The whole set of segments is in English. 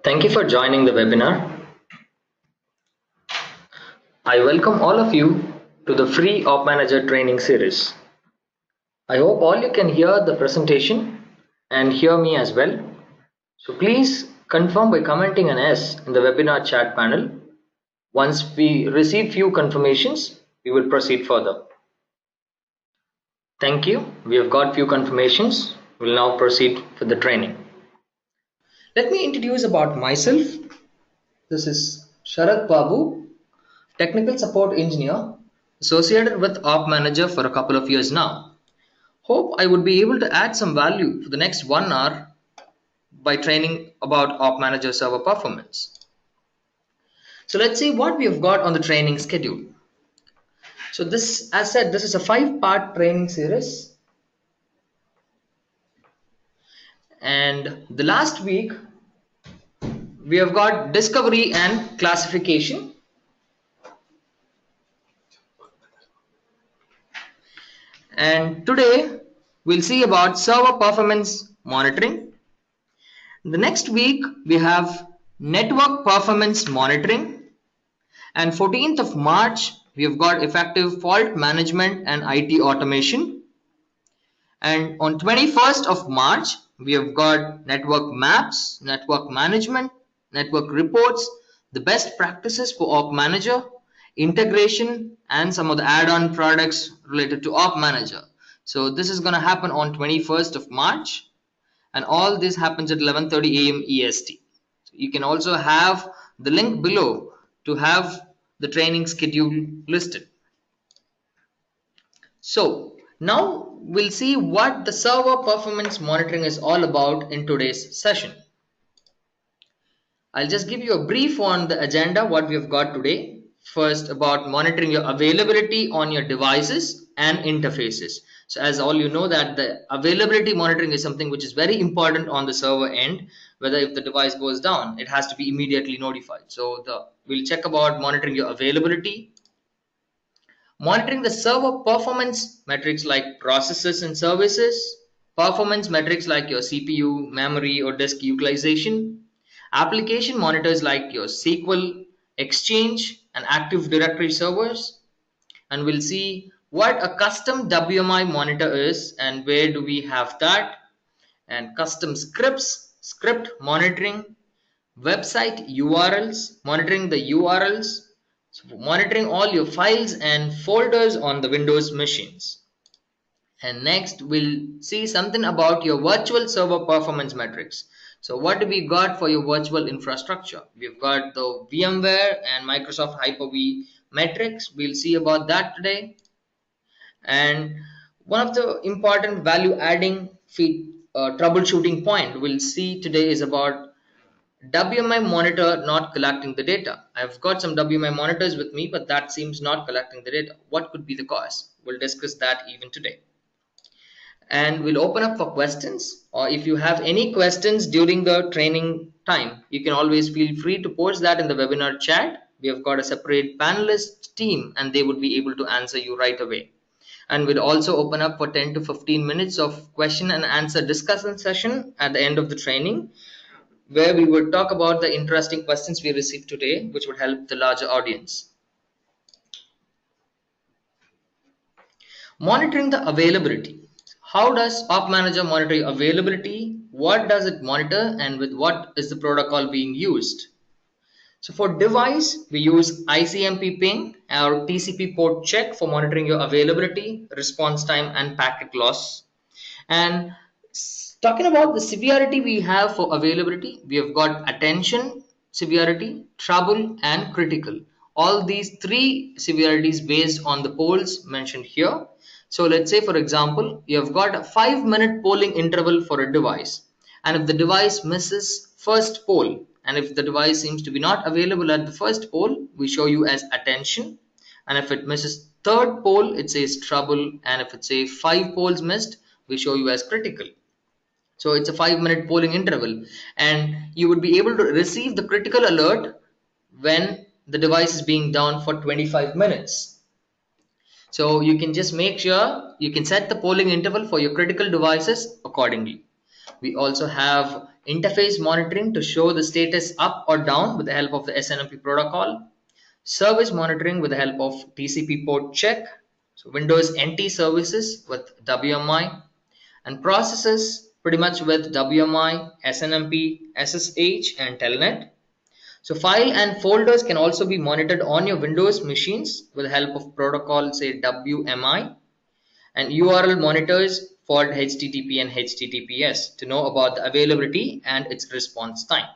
Thank you for joining the webinar. I welcome all of you to the free OpManager training series. I hope all you can hear the presentation and hear me as well. So please confirm by commenting an S in the webinar chat panel. Once we receive few confirmations, we will proceed further. Thank you. We have got few confirmations. We'll now proceed with the training. Let me introduce about myself. This is Sharat Babu, Technical Support Engineer, associated with OpManager for a couple of years now. Hope I would be able to add some value for the next 1 hour by training about OpManager server performance. So let's see what we have got on the training schedule. So this, as said, this is a 5-part training series. And the last week, we have got discovery and classification. And today, we'll see about server performance monitoring. The next week, we have network performance monitoring. And 14th of March, we have got effective fault management and IT automation. And on 21st of March, we have got network maps, network management, network reports, the best practices for OpManager, integration, and some of the add-on products related to OpManager. So this is going to happen on 21st of March, and all this happens at 11:30 a.m. EST. So you can also have the link below to have the training schedule listed. So now we'll see what the server performance monitoring is all about in today's session. I'll just give you a brief on the agenda, what we have got today. First, about monitoring your availability on your devices and interfaces. So as all you know that the availability monitoring is something which is very important on the server end. Whether if the device goes down, it has to be immediately notified. So we'll check about monitoring your availability, monitoring the server performance metrics like processes and services, performance metrics like your CPU, memory, or disk utilization, application monitors like your SQL, Exchange, and Active Directory servers. And we'll see what a custom WMI monitor is and where do we have that, and custom scripts, script monitoring, website URLs, monitoring the URLs, so monitoring all your files and folders on the Windows machines. And next we'll see something about your virtual server performance metrics. So what do we got for your virtual infrastructure? We've got the VMware and Microsoft Hyper-V metrics. We'll see about that today. And one of the important value adding troubleshooting point we'll see today is about WMI monitor not collecting the data. I've got some WMI monitors with me, but that seems not collecting the data. What could be the cause? We'll discuss that even today. And we'll open up for questions, or if you have any questions during the training time, you can always feel free to post that in the webinar chat. We have got a separate panelist team and they would be able to answer you right away. And we'll also open up for 10 to 15 minutes of question and answer discussion session at the end of the training, where we would talk about the interesting questions we received today, which would help the larger audience. Monitoring the availability. How does OpManager monitor availability? What does it monitor and with what is the protocol being used? So for device, we use ICMP ping or TCP port check for monitoring your availability, response time, and packet loss. And talking about the severity we have for availability, we have got attention, severity, trouble, and critical. All these three severities based on the polls mentioned here. So let's say, for example, you have got a 5-minute polling interval for a device. And if the device misses first poll, and if the device seems to be not available at the first poll, we show you as attention. And if it misses third poll, it says trouble. And if it says 5 polls missed, we show you as critical. So it's a 5-minute polling interval, and you would be able to receive the critical alert when the device is being down for 25 minutes. So you can just make sure you can set the polling interval for your critical devices accordingly. We also have interface monitoring to show the status up or down with the help of the SNMP protocol. Service monitoring with the help of TCP port check. So Windows NT services with WMI, and processes pretty much with WMI, SNMP, SSH, and Telnet. So file and folders can also be monitored on your Windows machines with the help of protocol say WMI, and URL monitors for HTTP and HTTPS to know about the availability and its response time.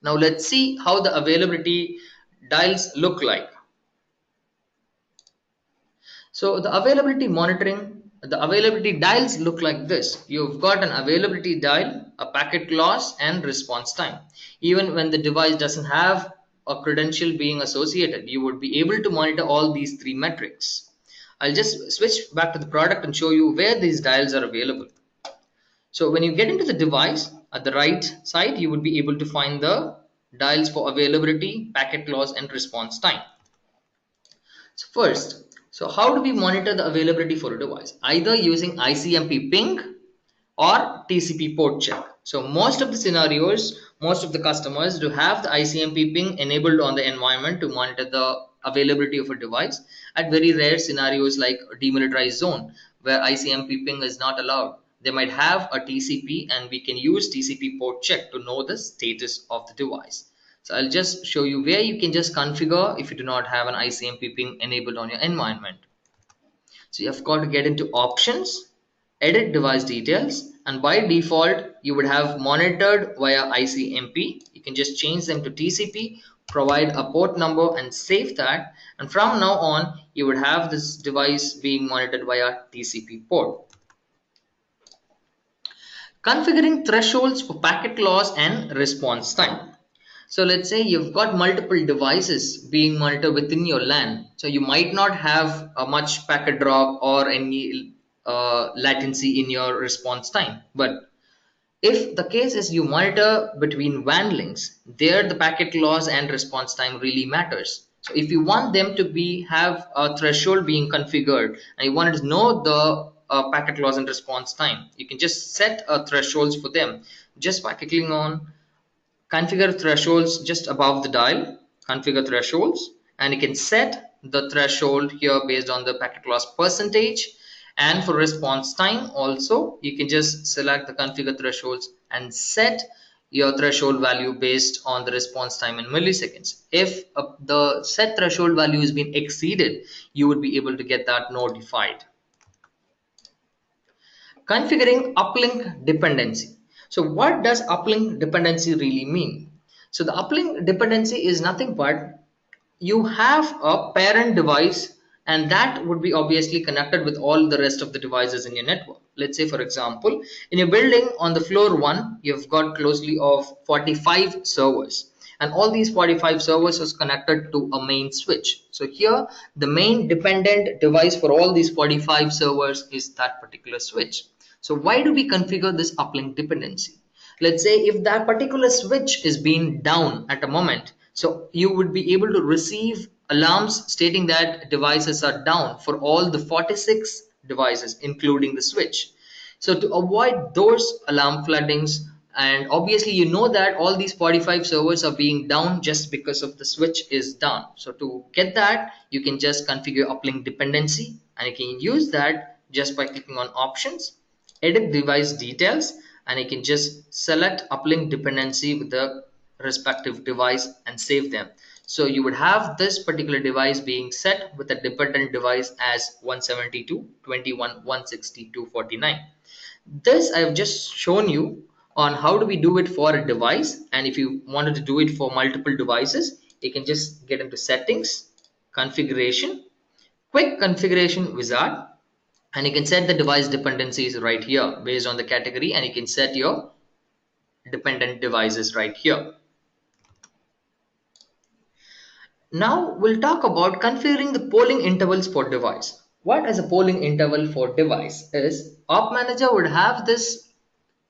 Now let's see how the availability dials look like. So the availability monitoring, the availability dials look like this. You've got an availability dial, a packet loss, and response time. Even when the device doesn't have a credential being associated, you would be able to monitor all these three metrics. I'll just switch back to the product and show you where these dials are available. So when you get into the device, at the right side, you would be able to find the dials for availability, packet loss, and response time. So first, so how do we monitor the availability for a device? Either using ICMP ping or TCP port check. So most of the scenarios, most of the customers do have the ICMP ping enabled on the environment to monitor the availability of a device. At very rare scenarios like a demilitarized zone where ICMP ping is not allowed, they might have a TCP and we can use TCP port check to know the status of the device. So I'll just show you where you can just configure if you do not have an ICMP ping enabled on your environment. So you've got to get into options, edit device details, and by default you would have monitored via ICMP. You can just change them to TCP, provide a port number and save that, and from now on you would have this device being monitored via TCP port. Configuring thresholds for packet loss and response time. So let's say you've got multiple devices being monitored within your LAN. So you might not have a much packet drop or any latency in your response time. But if the case is you monitor between WAN links, there the packet loss and response time really matters. So if you want them to have a threshold being configured and you wanted to know the packet loss and response time, you can just set thresholds for them just by clicking on configure thresholds just above the dial, configure thresholds, and you can set the threshold here based on the packet loss percentage. And for response time also, you can just select the configure thresholds and set your threshold value based on the response time in milliseconds. If the set threshold value has been exceeded, you would be able to get that notified. Configuring uplink dependency. So what does uplink dependency really mean? So the uplink dependency is nothing but you have a parent device and that would be obviously connected with all the rest of the devices in your network. Let's say for example, in your building on the floor 1, you've got closely of 45 servers. And all these 45 servers is connected to a main switch. So here the main dependent device for all these 45 servers is that particular switch. So why do we configure this uplink dependency? Let's say if that particular switch is being down at a moment, so you would be able to receive alarms stating that devices are down for all the 46 devices including the switch. So to avoid those alarm floodings, and obviously you know that all these 45 servers are being down just because of the switch is down. So to get that, you can just configure uplink dependency and you can use that just by clicking on options, edit device details, and you can just select uplink dependency with the respective device and save them. So you would have this particular device being set with a dependent device as 172.21.162.49. This I have just shown you on how do we do it for a device, and if you wanted to do it for multiple devices, you can just get into settings, configuration, quick configuration wizard, and you can set the device dependencies right here based on the category, and you can set your dependent devices right here. Now we'll talk about configuring the polling intervals for device. What is a polling interval for device is OpManager would have this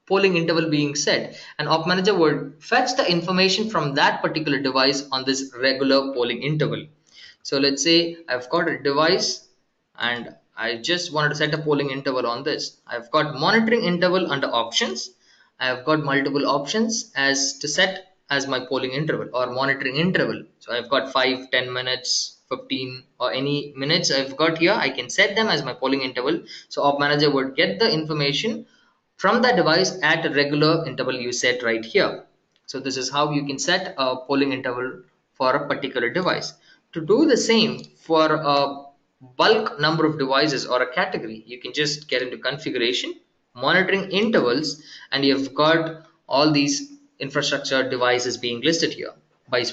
polling interval being set, and OpManager would fetch the information from that particular device on this regular polling interval. So let's say I've got a device and I just wanted to set a polling interval on this. I've got monitoring interval under options. I have got multiple options as to set as my polling interval or monitoring interval. So I've got 5, 10 minutes, 15 or any minutes I've got here. I can set them as my polling interval. So OpManager would get the information from the device at a regular interval you set right here. So this is how you can set a polling interval for a particular device. To do the same for a bulk number of devices or a category, you can just get into configuration, monitoring intervals, and you've got all these infrastructure devices being listed here.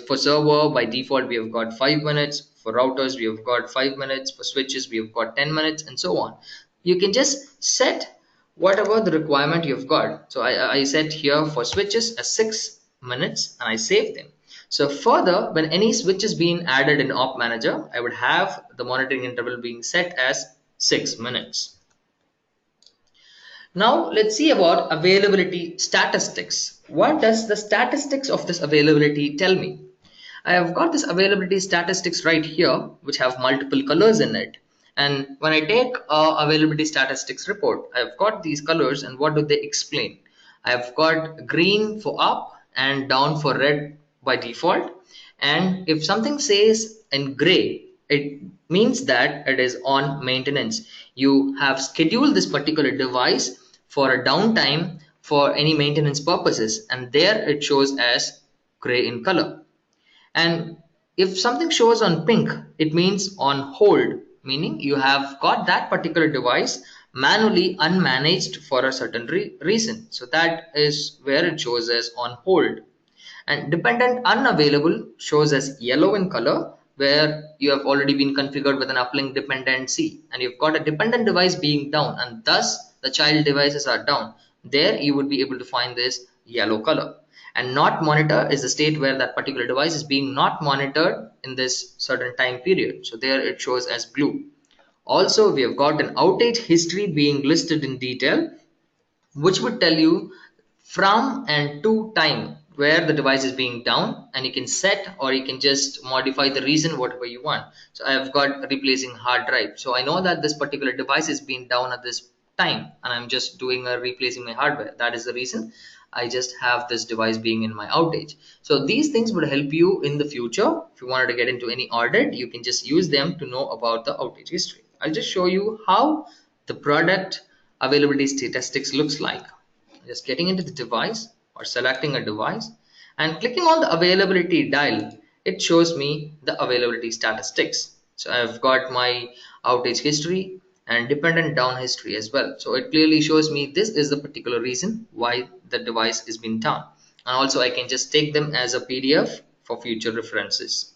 For server, by default, we have got 5 minutes. For routers, we have got 5 minutes. For switches, we have got 10 minutes, and so on. You can just set whatever the requirement you've got. So I set here for switches as 6 minutes and I save them. So further, when any switch is being added in OpManager, I would have the monitoring interval being set as 6 minutes. Now let's see about availability statistics. What does the statistics of this availability tell me? I have got this availability statistics right here, which have multiple colors in it. And when I take availability statistics report, I've got these colors and what do they explain? I've got green for up and down for red by default. And if something says in gray, it means that it is on maintenance. You have scheduled this particular device for a downtime for any maintenance purposes, and there it shows as gray in color. And if something shows on pink, it means on hold, meaning you have got that particular device manually unmanaged for a certain reason. So that is where it shows as on hold. And dependent unavailable shows as yellow in color, where you have already been configured with an uplink dependency and you've got a dependent device being down and thus the child devices are down. There you would be able to find this yellow color. And not monitor is the state where that particular device is being not monitored in this certain time period. So there it shows as blue. Also, we have got an outage history being listed in detail, which would tell you from and to time where the device is being down, and you can set or you can just modify the reason whatever you want. So I have got replacing hard drive, so I know that this particular device is being down at this time and I'm just doing a replacing my hardware. That is the reason I just have this device being in my outage. So these things would help you in the future. If you wanted to get into any audit, you can just use them to know about the outage history. I'll just show you how the product availability statistics looks like. Just getting into the device or selecting a device and clicking on the availability dial, it shows me the availability statistics. So I've got my outage history and dependent down history as well. So it clearly shows me this is the particular reason why the device is being down. And also I can just take them as a PDF for future references.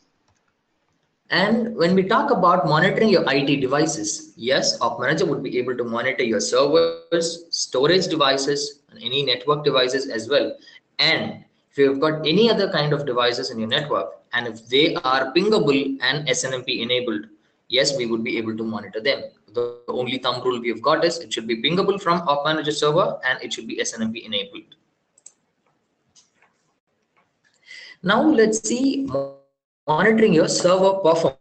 And when we talk about monitoring your IT devices, yes, OpManager would be able to monitor your servers, storage devices, and any network devices as well. And if you've got any other kind of devices in your network, and if they are pingable and SNMP enabled, yes, we would be able to monitor them. The only thumb rule we've got is it should be pingable from OpManager server and it should be SNMP enabled. Now let's see monitoring your server performance.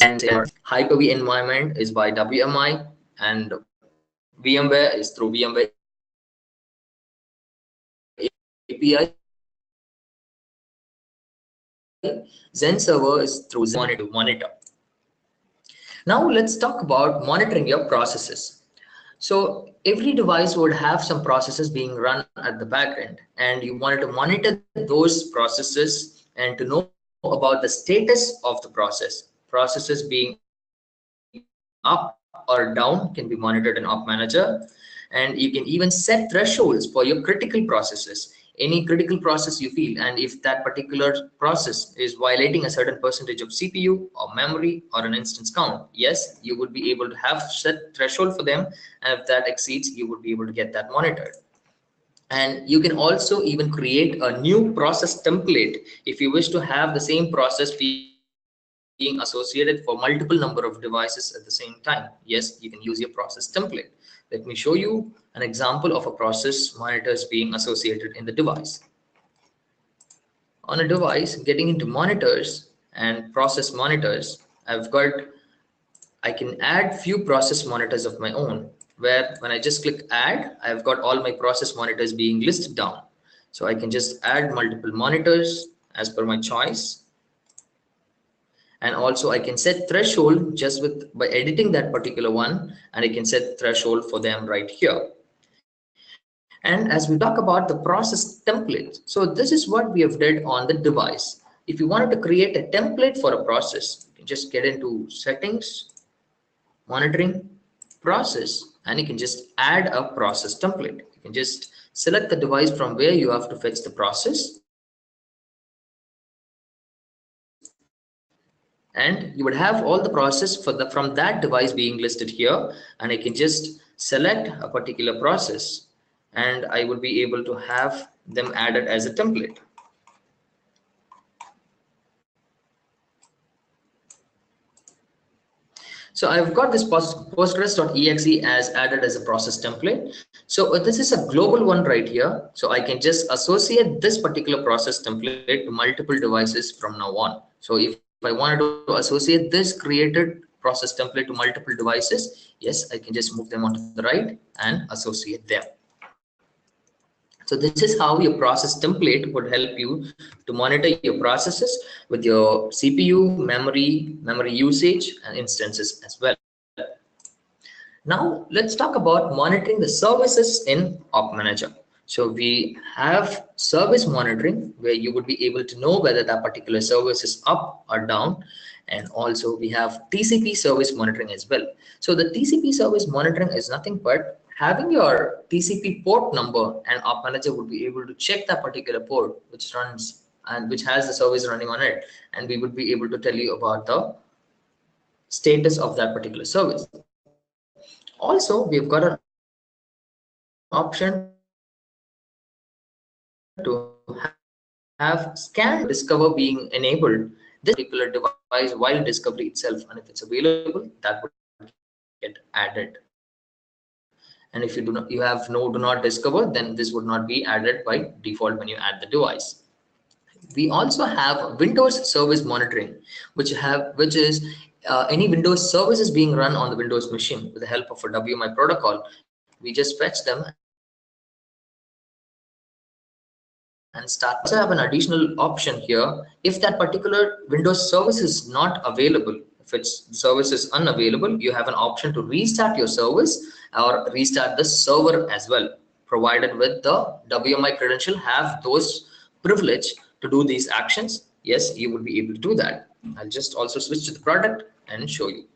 And Hyper-V environment is by WMI and VMware is through VMware API. Zen server is through Zen monitor. Now let's talk about monitoring your processes. So every device would have some processes being run at the back end, and you wanted to monitor those processes and to know about the status of the processes being up or down can be monitored in OpManager. And you can even set thresholds for your critical processes, any critical process you feel, and if that particular process is violating a certain percentage of CPU or memory or an instance count, yes, you would be able to have set threshold for them, and if that exceeds, you would be able to get that monitored. And you can also even create a new process template if you wish to have the same process being associated for multiple number of devices at the same time. Yes, you can use your process template. Let me show you an example of a process monitors being associated in the device. On a device, getting into monitors and process monitors, I can add few process monitors of my own, where when I just click add, I've got all my process monitors being listed down. So I can just add multiple monitors as per my choice. And also I can set threshold just with by editing that particular one, and I can set threshold for them right here. And as we talk about the process template, so this is what we have did on the device. If you wanted to create a template for a process, you can just get into settings, monitoring, process, and you can just add a process template. You can just select the device from where you have to fetch the process, and you would have all the process for the from that device being listed here, and I can just select a particular process and I would be able to have them added as a template. So I've got this postgres.exe as added as a process template. So this is a global one right here. So I can just associate this particular process template to multiple devices from now on. So if I wanted to associate this created process template to multiple devices, yes, I can just move them onto the right and associate them. So this is how your process template would help you to monitor your processes with your CPU, memory usage, and instances as well. Now let's talk about monitoring the services in OpManager. So we have service monitoring where you would be able to know whether that particular service is up or down. And also we have TCP service monitoring as well. So the TCP service monitoring is nothing but having your TCP port number, and OpManager would be able to check that particular port which runs and which has the service running on it, and we would be able to tell you about the status of that particular service. Also, we've got an option to have scan to discover being enabled. This would be able to tell you if that particular device while discovery itself, and if it's available, that would get added. And if you have no do not discover, then this would not be added by default when you add the device. We also have Windows service monitoring, which is any Windows services being run on the Windows machine with the help of a WMI protocol. We just fetch them and start monitoring them. We also have an additional option here. If that particular Windows service is not available, if its service is unavailable, you have an option to restart your service or restart the server as well, provided with the WMI credential have those privilege to do these actions. Yes, you would be able to do that. I'll just also switch to the product and show you.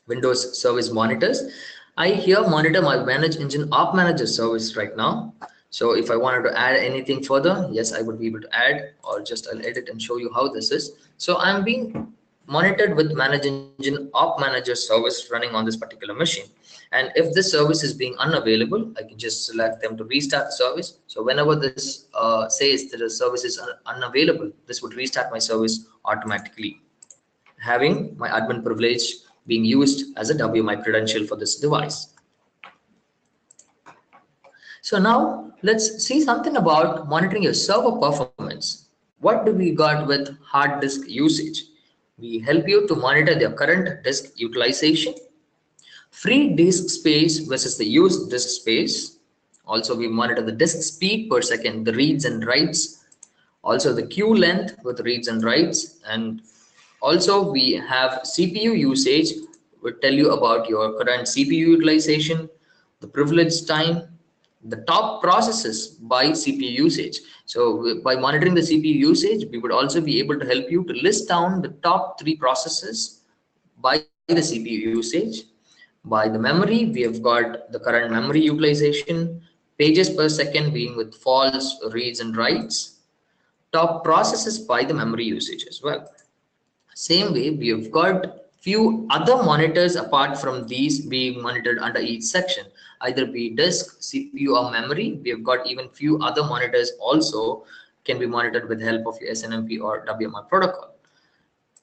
Windows service monitors. I here monitor my manage engine OpManager service right now. So if I wanted to add anything further, yes, I would be able to add, or just I'll edit and show you how this is. So I'm being monitored with manage engine OpManager service running on this particular machine. And if this service is being unavailable, I can just select them to restart the service. So whenever this says that the service is unavailable, this would restart my service automatically, having my admin privilege being used as a WMI credential for this device. So now let's see something about monitoring your server performance. What do we got with hard disk usage? We help you to monitor the current disk utilization, free disk space versus the used disk space. Also, we monitor the disk speed per second, the reads and writes, also the queue length with reads and writes, and also we have CPU usage, would tell you about your current CPU utilization, the privilege time, the top processes by CPU usage. So by monitoring the CPU usage, we would also be able to help you to list down the top 3 processes by the CPU usage. By the memory, we have got the current memory utilization, pages per second being with false, reads and writes, top processes by the memory usage as well. Same way, we have got few other monitors apart from these being monitored under each section, either be disk, CPU, or memory. We have got even few other monitors also can be monitored with help of your SNMP or WMI protocol.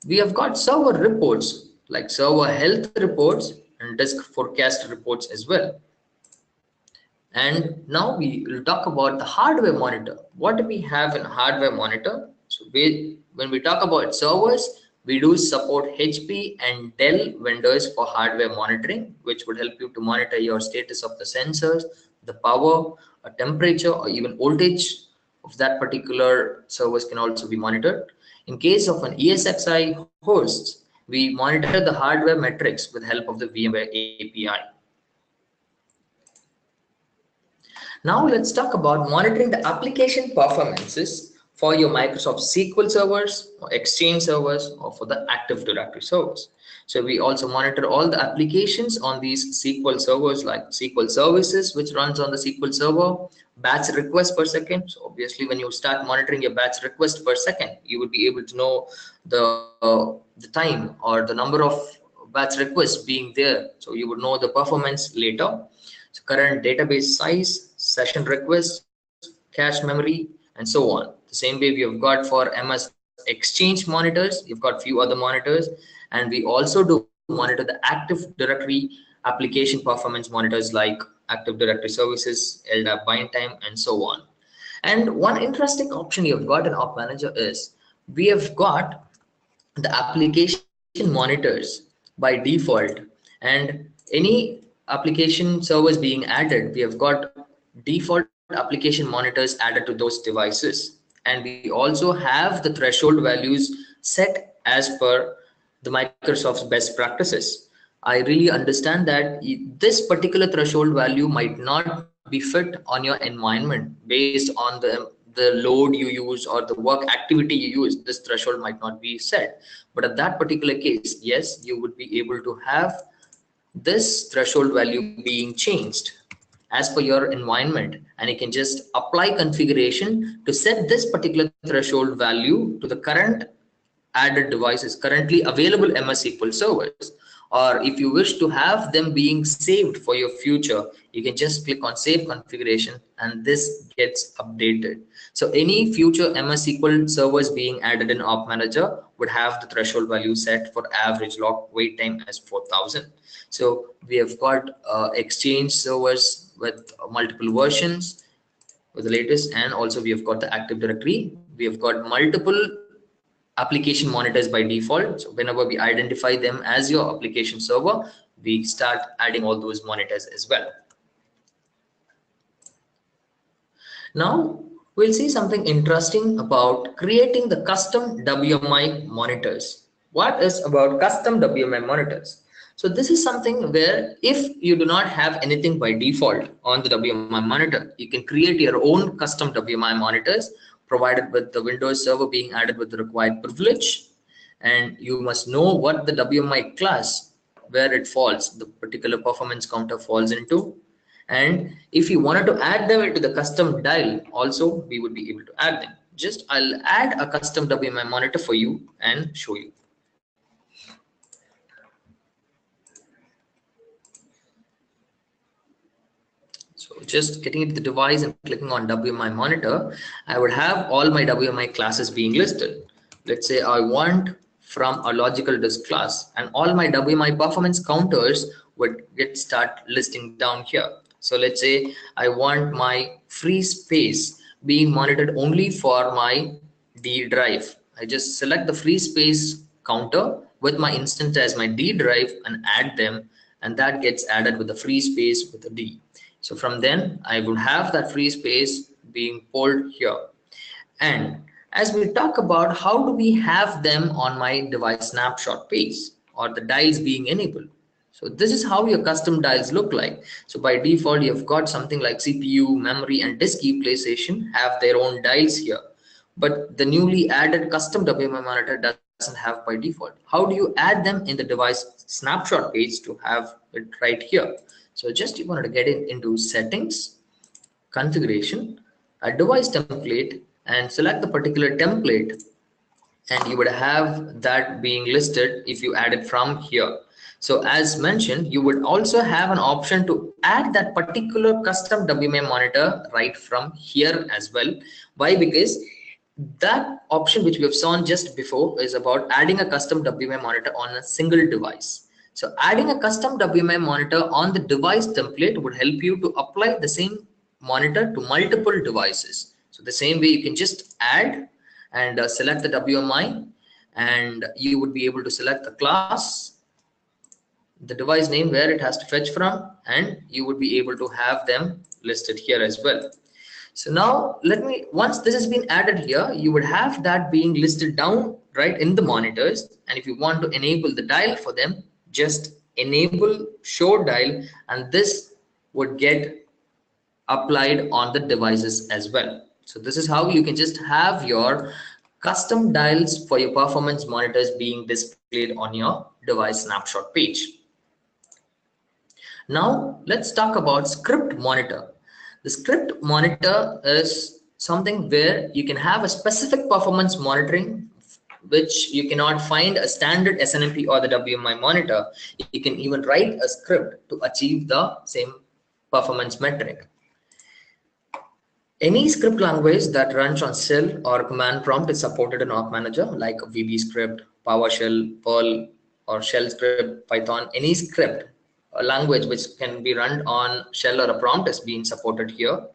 We have got server reports like server health reports and disk forecast reports as well. And now we will talk about the hardware monitor. What do we have in hardware monitor? So when we talk about servers, we do support HP and Dell vendors for hardware monitoring, which would help you to monitor your status of the sensors, the power, a temperature, or even voltage of that particular servers can also be monitored. In case of an ESXi hosts, we monitor the hardware metrics with help of the VMware API. Now let's talk about monitoring the application performances for your Microsoft SQL servers or Exchange servers or for the Active Directory servers. So we also monitor all the applications on these SQL servers like SQL services, which runs on the SQL server, batch requests per second. So obviously when you start monitoring your batch request per second, you would be able to know the time or the number of batch requests being there. So you would know the performance later. So current database size, session requests, cache memory, and so on. The same way we have got for MS Exchange monitors, you've got few other monitors, and we also do monitor the Active Directory application performance monitors like Active Directory services, LDAP bind time, and so on. And one interesting option you've got in OpManager is we have got the application monitors by default, and any application servers being added, we have got default application monitors added to those devices, and we also have the threshold values set as per the Microsoft's best practices. I really understand that this particular threshold value might not be fit on your environment based on the load you use or the work activity you use. This threshold might not be set, but at that particular case, yes, you would be able to have this threshold value being changed as per your environment, and you can just apply configuration to set this particular threshold value to the current added devices, currently available MS SQL servers. Or if you wish to have them being saved for your future, you can just click on save configuration and this gets updated. So any future MS SQL servers being added in OpManager would have the threshold value set for average log wait time as 4000. So we have got Exchange servers with multiple versions with the latest, and also we have got the Active Directory. We have got multiple application monitors by default. So whenever we identify them as your application server, we start adding all those monitors as well. Now we'll see something interesting about creating the custom WMI monitors. What is about custom WMI monitors? So this is something where if you do not have anything by default on the WMI monitor, you can create your own custom WMI monitors provided with the Windows server being added with the required privilege. And you must know what the WMI class, where it falls, the particular performance counter falls into. And if you wanted to add them into the custom dial, also we would be able to add them. Just I'll add a custom WMI monitor for you and show you. So just getting into the device and clicking on WMI monitor, I would have all my WMI classes being listed. Let's say I want from a logical disk class, and all my WMI performance counters would get start listing down here. So let's say I want my free space being monitored only for my D drive. I just select the free space counter with my instance as my D drive and add them, and that gets added with the free space with a D. So from then I would have that free space being pulled here. And as we talk about how do we have them on my device snapshot page or the dials being enabled. So this is how your custom dials look like. So by default, you've got something like CPU, memory, and disk utilization have their own dials here. But the newly added custom WMI monitor doesn't have by default. How do you add them in the device snapshot page to have it right here? So just you wanted to get into settings, configuration, a device template, and select the particular template and you would have that being listed if you add it from here. So as mentioned, you would also have an option to add that particular custom WMA monitor right from here as well. Why? Because that option which we have shown just before is about adding a custom WMA monitor on a single device. So adding a custom WMA monitor on the device template would help you to apply the same monitor to multiple devices. So the same way you can just add and select the WMI, and you would be able to select the class, the device name where it has to fetch from, and you would be able to have them listed here as well. So now once this has been added here, you would have that being listed down right in the monitors. And if you want to enable the dial for them, just enable show dial, and this would get applied on the devices as well. So this is how you can just have your custom dials for your performance monitors being displayed on your device snapshot page. Now let's talk about script monitor. The script monitor is something where you can have a specific performance monitoring which you cannot find a standard SNMP or the WMI monitor. You can even write a script to achieve the same performance metric. Any script language that runs on shell or command prompt is supported in OpManager, like VB script, PowerShell, Perl, or shell script, Python. Any script language which can be run on shell or a prompt is being supported here.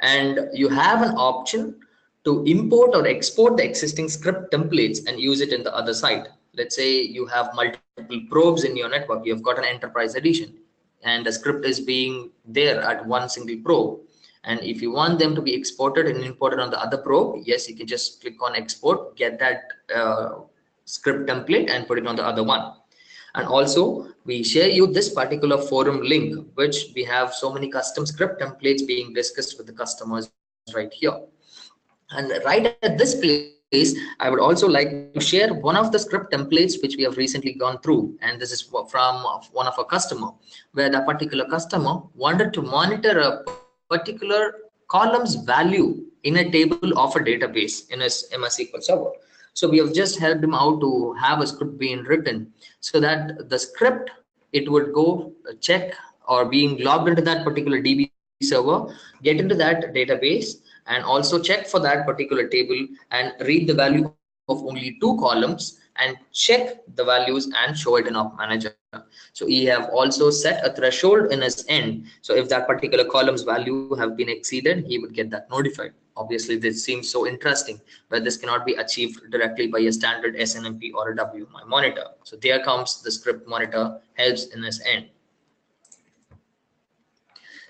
And you have an option to import or export the existing script templates and use it in the other side. Let's say you have multiple probes in your network. You've got an enterprise edition and the script is being there at one single probe. And if you want them to be exported and imported on the other probe, yes, you can just click on export, get that script template and put it on the other one. And also we share you this particular forum link, which we have so many custom script templates being discussed with the customers right here. And right at this place, I would also like to share one of the script templates which we have recently gone through. And this is from one of our customer, where the particular customer wanted to monitor a particular column's value in a table of a database in a MS SQL Server. So we have just helped him out to have a script being written so that the script, it would go check or being logged into that particular DB server, get into that database and also check for that particular table and read the value of only 2 columns and check the values and show it in OpManager. So he have also set a threshold in his end. So if that particular column's value have been exceeded, he would get that notified. Obviously, this seems so interesting, but this cannot be achieved directly by a standard SNMP or a WMI monitor. So there comes the script monitor helps in this end.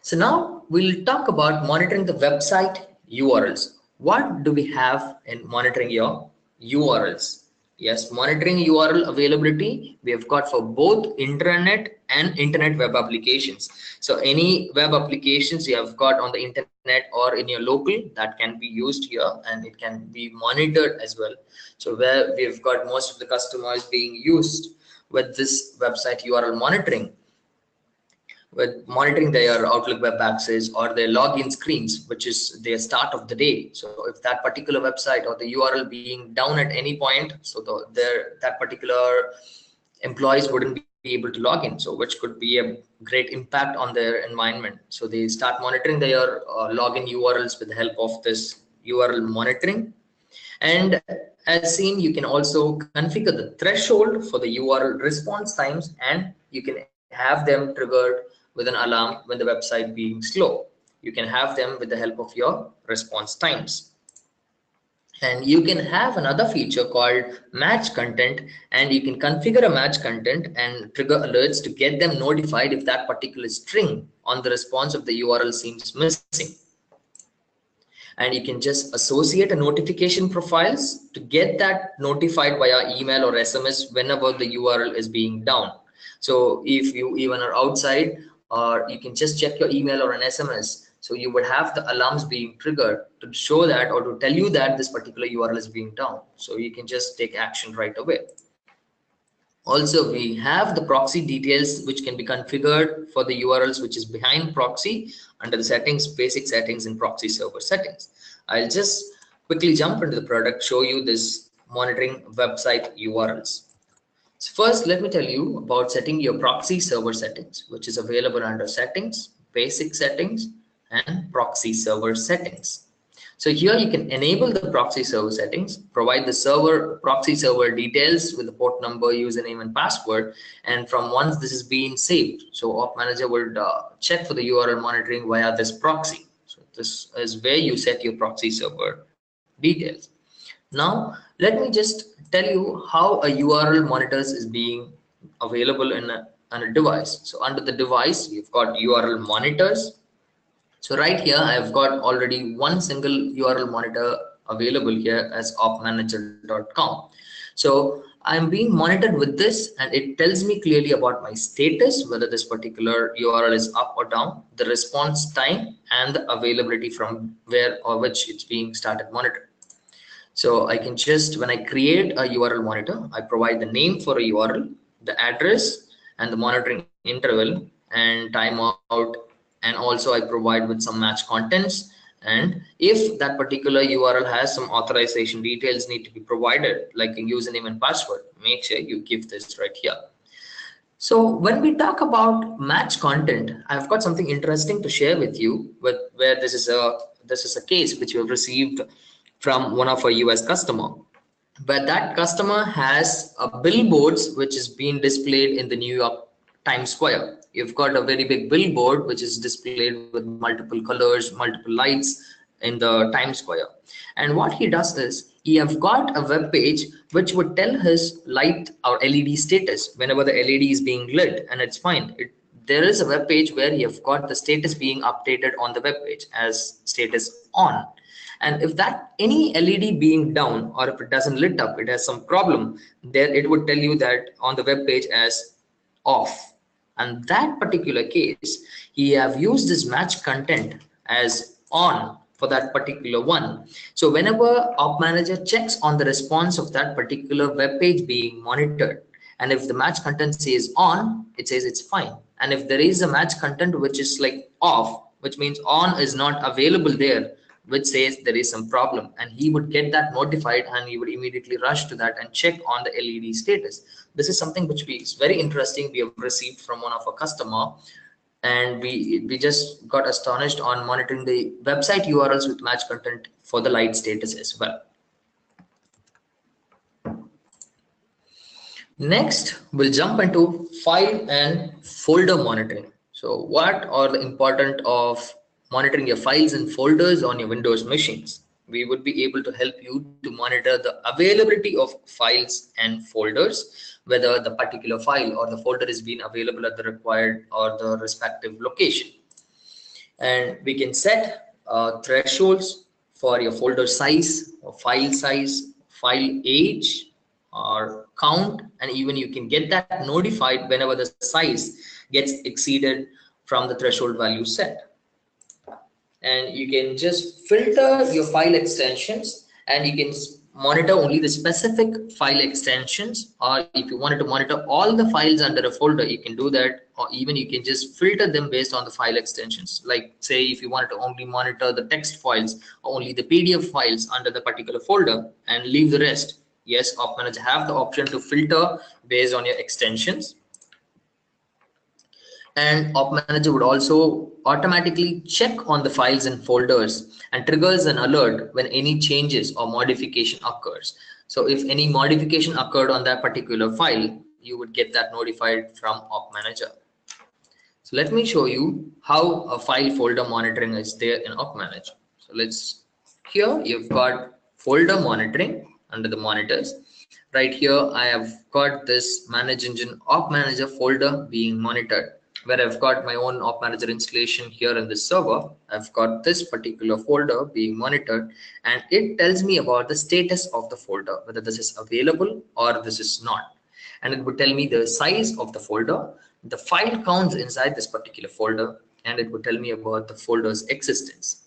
So now we'll talk about monitoring the website URLs. What do we have in monitoring your URLs? Yes, monitoring URL availability we have got for both intranet and internet web applications. So any web applications you have got on the internet or in your local, that can be used here and it can be monitored as well. So where we've got most of the customers being used with this website URL monitoring, with monitoring their Outlook web access or their login screens, which is their start of the day. So if that particular website or the URL being down at any point, so that particular employees wouldn't be able to log in, so which could be a great impact on their environment. So they start monitoring their login URLs with the help of this URL monitoring. And as seen, you can also configure the threshold for the URL response times, and you can have them triggered with an alarm when the website being slow. You can have them with the help of your response times. And you can have another feature called match content, and you can configure a match content and trigger alerts to get them notified if that particular string on the response of the URL seems missing. And you can just associate a notification profiles to get that notified via email or SMS whenever the URL is being down. So if you even are outside, or you can just check your email or an SMS, so you would have the alarms being triggered to show that or to tell you that this particular URL is being down. So you can just take action right away. Also, we have the proxy details which can be configured for the URLs which is behind proxy under the settings, basic settings in proxy server settings. I'll just quickly jump into the product, show you this monitoring website URLs. So first, let me tell you about setting your proxy server settings, which is available under settings, basic settings, and proxy server settings. So here you can enable the proxy server settings, provide the proxy server details with the port number, username, and password. And from once this is being saved, so OpManager will check for the URL monitoring via this proxy. So this is where you set your proxy server details. Now, let me just tell you how a URL monitors is being available on a device. So under the device, you've got URL monitors. So right here, I've got already one single URL monitor available here as opmanager.com. So I'm being monitored with this, and it tells me clearly about my status, whether this particular URL is up or down, the response time, and the availability from where or which it's being started monitored. So I can just, when I create a URL monitor, I provide the name for a URL, the address, and the monitoring interval and timeout, and also I provide with some match contents. And if that particular URL has some authorization details need to be provided, like a username and password, make sure you give this right here. So when we talk about match content, I've got something interesting to share with you, where this is a case which we have received from one of our US customer, but that customer has a billboards which is being displayed in the New York Times Square. You've got a very big billboard which is displayed with multiple colors, multiple lights in the Times Square. And what he does is he have got a web page which would tell his light or LED status whenever the LED is being lit, and it's fine. There is a web page where you have got the status being updated on the web page as status on. And if that any LED being down, or if it doesn't lit up, it has some problem, then it would tell you that on the web page as off. And that particular case, he have used this match content as on for that particular one. So whenever OpManager checks on the response of that particular web page being monitored, and if the match content says on, it says it's fine. And if there is a match content which is like off, which means on is not available there, which says there is some problem, and he would get that notified and he would immediately rush to that and check on the LED status. This is something which is very interesting. We have received from one of our customer, and we just got astonished on monitoring the website URLs with match content for the light status as well. Next, we'll jump into file and folder monitoring. So what are the important of monitoring your files and folders on your Windows machines? We would be able to help you to monitor the availability of files and folders, whether the particular file or the folder is being available at the required or the respective location. And we can set thresholds for your folder size or file age or count, and even you can get that notified whenever the size gets exceeded from the threshold value set. And you can just filter your file extensions, and you can monitor only the specific file extensions, or if you wanted to monitor all the files under a folder, you can do that, or even you can just filter them based on the file extensions. Like say if you wanted to only monitor the text files or only the PDF files under the particular folder and leave the rest. Yes, OpManager have the option to filter based on your extensions. And OpManager would also automatically check on the files and folders and triggers an alert when any changes or modification occurs. So if any modification occurred on that particular file, you would get that notified from OpManager. So let me show you how a file folder monitoring is there in OpManager. So here you've got folder monitoring under the monitors. Right here, I have got this Manage Engine OpManager folder being monitored, where I've got my own OpManager installation here in this server. I've got this particular folder being monitored, and it tells me about the status of the folder, whether this is available or this is not. And it would tell me the size of the folder, the file counts inside this particular folder, and it would tell me about the folder's existence.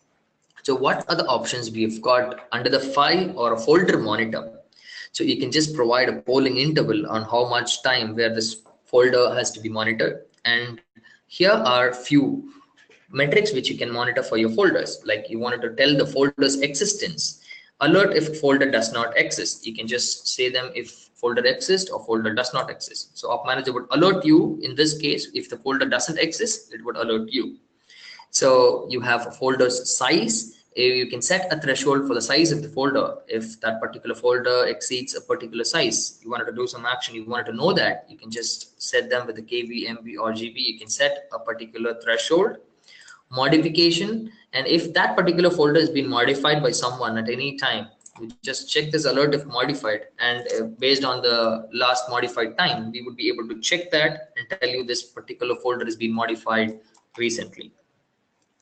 So what are the options we've got under the file or a folder monitor? So you can just provide a polling interval on how much time where this folder has to be monitored. And here are few metrics which you can monitor for your folders. Like you wanted to tell the folder's existence, alert if folder does not exist. You can just say them if folder exists or folder does not exist. So OpManager would alert you. In this case, if the folder doesn't exist, it would alert you. So you have a folder's size. You can set a threshold for the size of the folder. If that particular folder exceeds a particular size, you wanted to do some action, you wanted to know that, you can just set them with the KB, MB, or GB. You can set a particular threshold. Modification, and if that particular folder has been modified by someone at any time, you just check this alert if modified, and based on the last modified time, we would be able to check that and tell you this particular folder has been modified recently.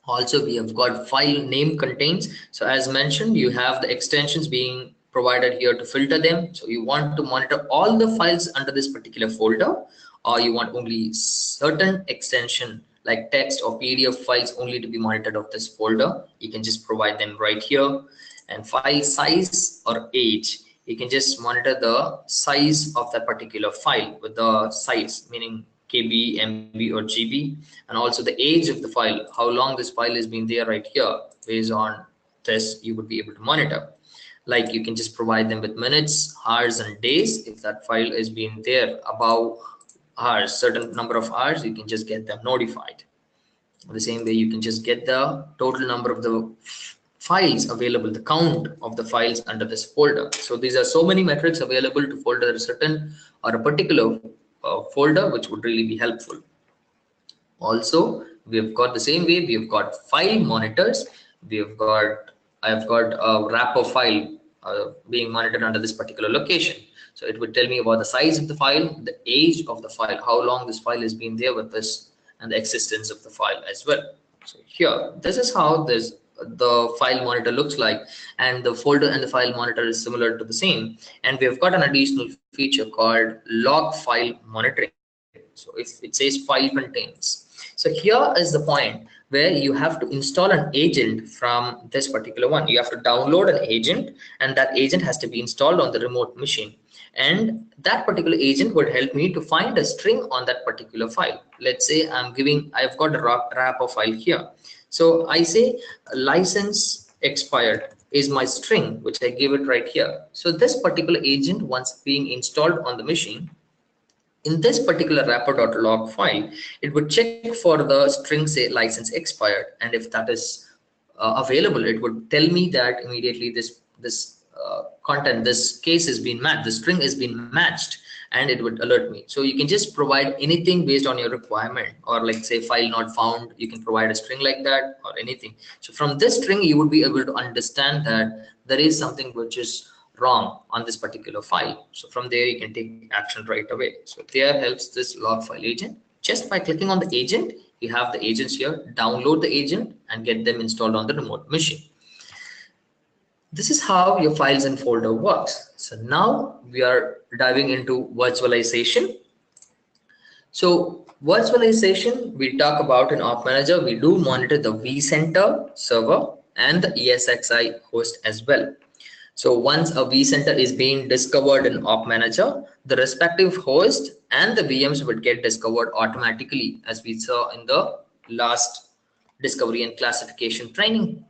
Also, we have got file name contains. So as mentioned, you have the extensions being provided here to filter them. So you want to monitor all the files under this particular folder, or you want only certain extension like text or PDF files only to be monitored of this folder. You can just provide them right here. And file size or age, you can just monitor the size of that particular file with the size, meaning KB, MB, or GB, and also the age of the file, how long this file has been there right here. Based on this, you would be able to monitor. Like you can just provide them with minutes, hours, and days. If that file has been there above hours, certain number of hours, you can just get them notified. The same way, you can just get the total number of the files available, the count of the files under this folder. So these are so many metrics available to folder a certain or a particular folder, which would really be helpful. Also, we have got the same way, we have got file monitors. I have got a wrapper file being monitored under this particular location. So it would tell me about the size of the file, the age of the file, how long this file has been there with us, and the existence of the file as well. So here, this is how the file monitor looks like, and the folder and the file monitor is similar to the same. And we have got an additional feature called log file monitoring. So if it says file contains, so here is the point where you have to install an agent from this particular one. You have to download an agent, and that agent has to be installed on the remote machine. And that particular agent would help me to find a string on that particular file. Let's say I've got a wrapper file here. So I say license expired is my string, which I give it right here. So this particular agent, once being installed on the machine, in this particular wrapper.log file, it would check for the string, say license expired, and if that is available, it would tell me that immediately this content, this case has been matched, the string has been matched, and it would alert me. So you can just provide anything based on your requirement, or like say file not found, you can provide a string like that or anything. So from this string, you would be able to understand that there is something which is wrong on this particular file. So from there, you can take action right away. So there helps this log file agent. Just by clicking on the agent, you have the agents here, download the agent and get them installed on the remote machine. This is how your files and folder works. So now we are diving into virtualization. So virtualization, we talk about in OpManager, we do monitor the vCenter server and the ESXi host as well. So once a vCenter is being discovered in OpManager, the respective host and the VMs would get discovered automatically, as we saw in the last discovery and classification training.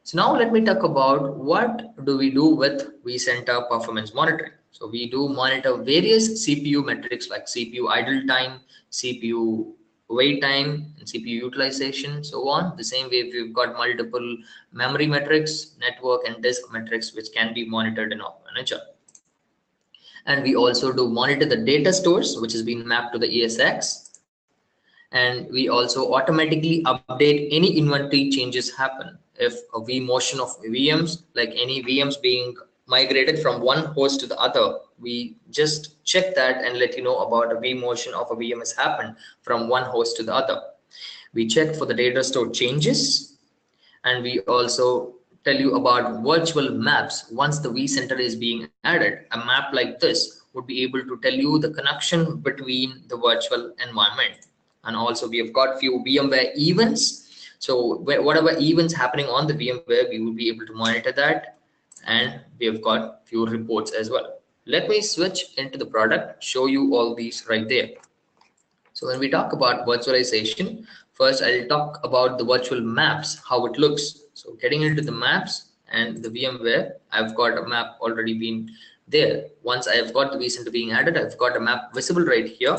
So now let me talk about what do we do with vCenter performance monitoring. So we do monitor various CPU metrics like CPU idle time, CPU wait time, and CPU utilization, so on. The same way, we've got multiple memory metrics, network and disk metrics, which can be monitored in OpManager. And we also do monitor the data stores, which has been mapped to the ESX. And we also automatically update any inventory changes happen. If a vMotion of VMs, like any VMs being migrated from one host to the other, we just check that and let you know about a vMotion of a VM has happened from one host to the other. We check for the data store changes, and we also tell you about virtual maps. Once the vCenter is being added, a map like this would be able to tell you the connection between the virtual environment. And also we have got few VMware events. So whatever events happening on the VMware, we will be able to monitor that. And we have got few reports as well. Let me switch into the product, show you all these right there. So when we talk about virtualization, first I'll talk about the virtual maps, how it looks. So getting into the maps, and the VMware, I've got a map already been there. Once I have got the vCenter being added, I've got a map visible right here,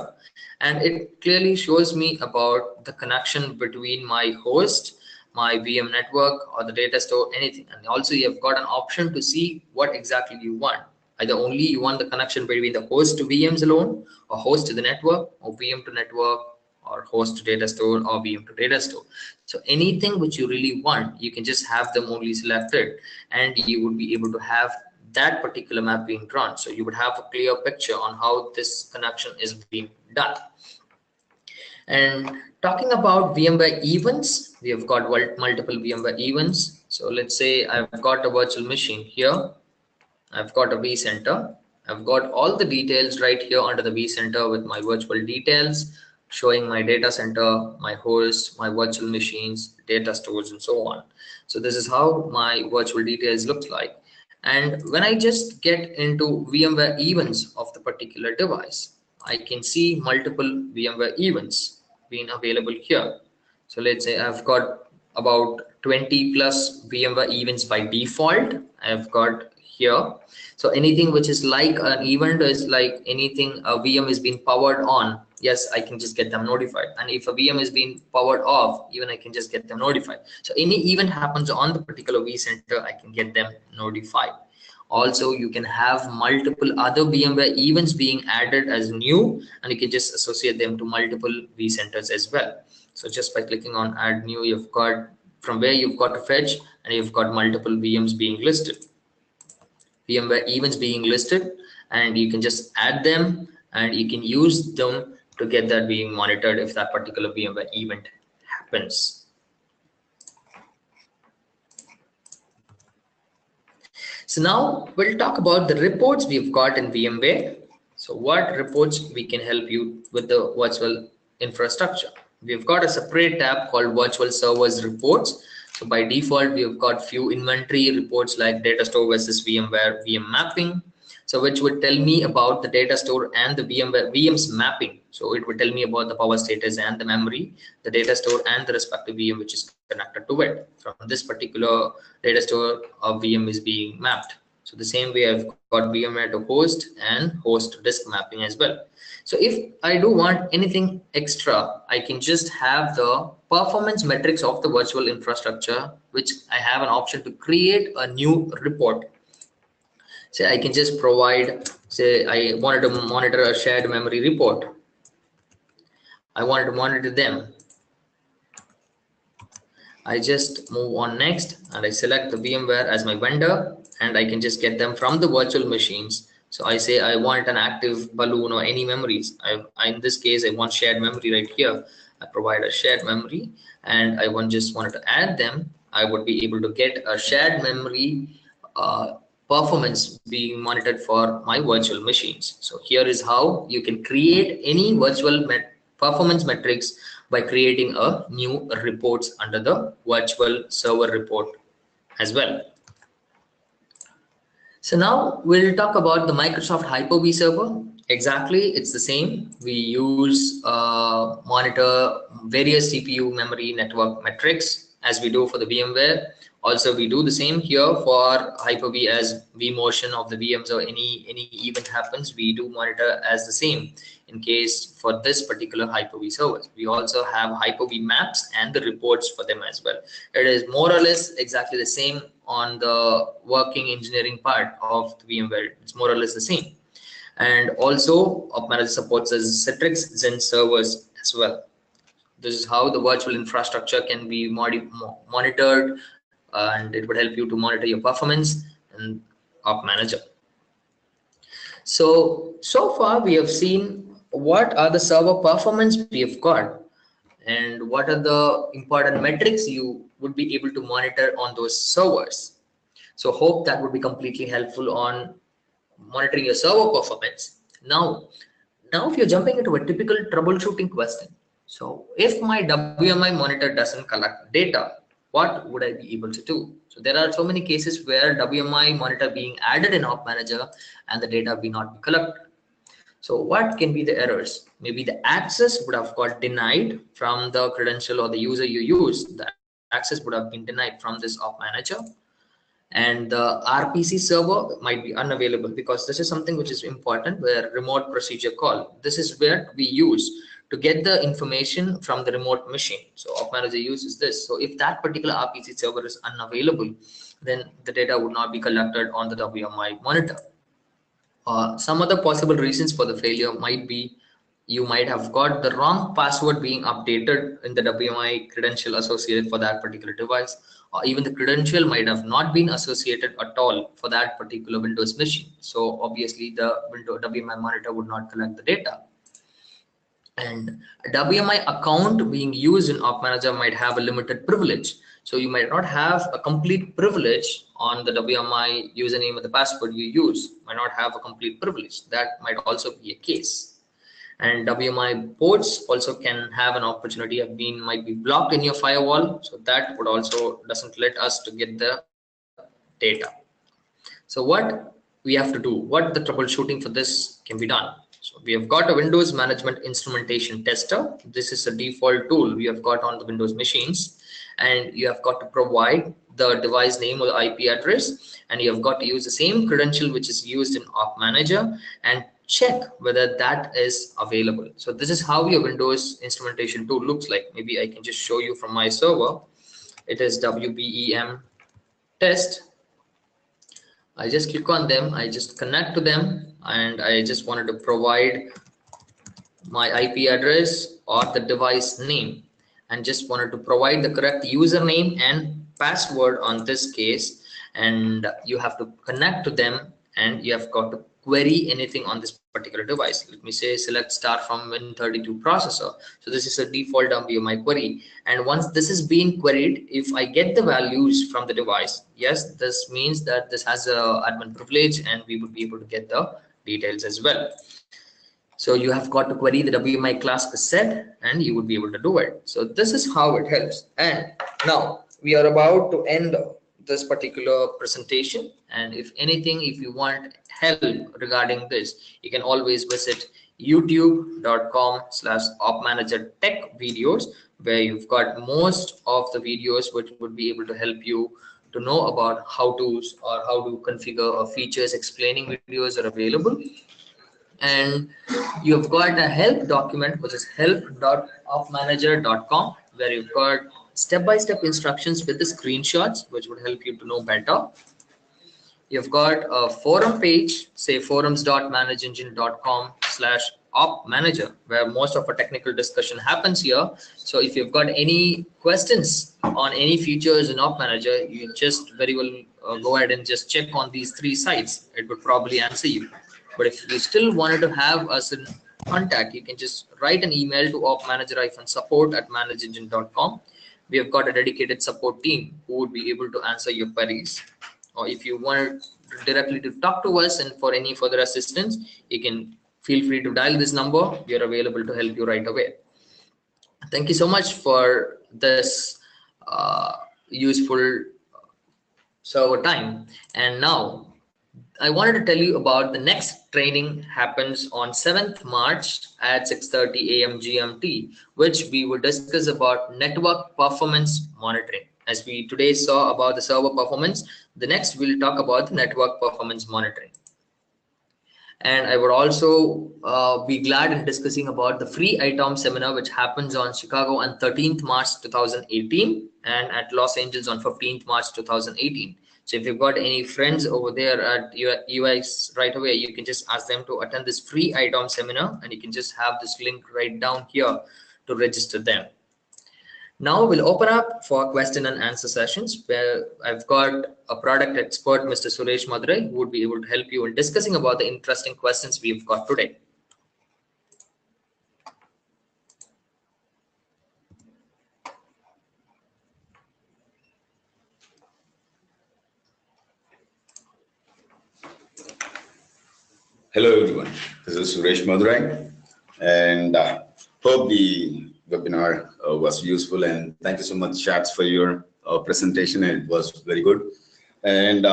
and it clearly shows me about the connection between my host, my VM network, or the data store, anything. And also you have got an option to see what exactly you want. Either only you want the connection between the host to VMs alone, or host to the network, or VM to network, or host to data store, or VM to data store. So anything which you really want, you can just have them only selected, and you would be able to have that particular map being drawn. So you would have a clear picture on how this connection is being done. And talking about VMware events, we have got multiple VMware events. So let's say I've got a virtual machine here. I've got a vCenter. I've got all the details right here under the vCenter with my virtual details, showing my data center, my host, my virtual machines, data stores, and so on. So this is how my virtual details looks like. And when I just get into VMware events of the particular device, I can see multiple VMware events being available here. So let's say I've got about 20 plus VMware events by default. I've got here. So anything which is like an event is like anything a VM is being powered on. Yes, I can just get them notified. And if a VM is being powered off, even I can just get them notified. So any event happens on the particular vCenter, I can get them notified. Also, you can have multiple other VMware events being added as new, and you can just associate them to multiple vCenters as well. So just by clicking on add new, you've got from where you've got to fetch, and you've got multiple VMs being listed, VMware events being listed, and you can just add them and you can use them to get that being monitored if that particular VMware event happens. So now we'll talk about the reports we've got in VMware. So what reports we can help you with the virtual infrastructure. We've got a separate tab called virtual servers reports. So by default, we've got few inventory reports like data store versus VMware VM mapping. So which would tell me about the data store and the VMware VM's mapping. So it would tell me about the power status and the memory, the data store and the respective VM which is connected to it. From this particular data store, a VM is being mapped. So the same way I've got VMware to host and host to disk mapping as well. So if I do want anything extra, I can just have the performance metrics of the virtual infrastructure, which I have an option to create a new report. Say I can just provide, say I wanted to monitor a shared memory report. I wanted to monitor them. I just move on next and I select the VMware as my vendor, and I can just get them from the virtual machines. So I say I want an active balloon or any memories. In this case, I want shared memory right here. I provide a shared memory, and I just wanted to add them. I would be able to get a shared memory performance being monitored for my virtual machines. So here is how you can create any virtual performance metrics by creating a new reports under the virtual server report as well. So now we'll talk about the Microsoft Hyper-V server. Exactly, it's the same. We use monitor various CPU, memory, network metrics as we do for the VMware. Also, we do the same here for Hyper-V as vMotion of the VMs or any event happens. We do monitor as the same in case for this particular Hyper-V servers. We also have Hyper-V maps and the reports for them as well. It is more or less exactly the same on the working engineering part of the VMware. It's more or less the same. And also OpManager supports as Citrix Zen servers as well. This is how the virtual infrastructure can be monitored, and it would help you to monitor your performance in OpManager. So far we have seen what are the server performance we have got and what are the important metrics you would be able to monitor on those servers. So hope that would be completely helpful on monitoring your server performance. Now if you're jumping into a typical troubleshooting question, so if my WMI monitor doesn't collect data, what would I be able to do? So there are so many cases where WMI monitor being added in OpManager and the data be not be collected. So what can be the errors? Maybe the access would have got denied from the credential or the user you use. The access would have been denied from this OpManager. and the RPC server might be unavailable, because this is something which is important, where remote procedure call. This is where we use to get the information from the remote machine. So OpManager uses this. So if that particular RPC server is unavailable, then the data would not be collected on the WMI monitor. Some other possible reasons for the failure might be you might have got the wrong password being updated in the WMI credential associated for that particular device, or even the credential might have not been associated at all for that particular Windows machine. So obviously the Windows WMI monitor would not collect the data. And a WMI account being used in OpManager might have a limited privilege. So you might not have a complete privilege on the WMI username or the password you use, might not have a complete privilege. That might also be a case. And WMI ports also can have an opportunity of being, might be blocked in your firewall. So that would also doesn't let us to get the data. So what we have to do, what the troubleshooting for this can be done. So we have got a Windows Management Instrumentation Tester. This is a default tool we have got on the Windows machines, and you have got to provide the device name or the IP address, and you have got to use the same credential which is used in OpManager and check whether that is available. So this is how your Windows instrumentation tool looks like. Maybe I can just show you from my server. It is WBEM test. I just click on them, I just connect to them, and I just wanted to provide my IP address or the device name, and just wanted to provide the correct username and password on this case. And you have to connect to them, and you have got to query anything on this particular device. Let me say select start from Win32 processor. So this is a default WMI query, and once this is being queried, if I get the values from the device, yes, this means that this has a admin privilege, and we would be able to get the details as well. So you have got to query the WMI class is set, and you would be able to do it. So this is how it helps. And now we are about to end this particular presentation, and if anything, if you want help regarding this, you can always visit youtube.com/opmanagertech videos, where you've got most of the videos which would be able to help you to know about how to or how to configure or features explaining videos are available. And you've got a help document which is help.opmanager.com, where you've got step-by-step instructions with the screenshots which would help you to know better. You've got a forum page, say forums.manageengine.com/opmanager, where most of our technical discussion happens here. So if you've got any questions on any features in OpManager, you just very well go ahead and just check on these 3 sites. It would probably answer you. But if you still wanted to have us in contact, you can just write an email to opmanager-support@manageengine.com. We have got a dedicated support team who would be able to answer your queries. Or if you want directly to talk to us and for any further assistance, you can feel free to dial this number. We are available to help you right away. Thank you so much for this useful server time. And now I wanted to tell you about the next training happens on 7th March at 6:30 a.m. GMT, which we will discuss about network performance monitoring. As we today saw about the server performance, the next we'll talk about the network performance monitoring. And I would also be glad in discussing about the free ITOM seminar, which happens on Chicago on 13th March 2018 and at Los Angeles on 15th March 2018. So if you've got any friends over there at UX right away, you can just ask them to attend this free ITOM seminar, and you can just have this link right down here to register them. Now we'll open up for question and answer sessions, where I've got a product expert, Mr. Suresh Madurai, who would be able to help you in discussing about the interesting questions we've got today. Hello everyone, this is Suresh Madurai, and hope the webinar was useful, and thank you so much, Shats, for your presentation. It was very good. And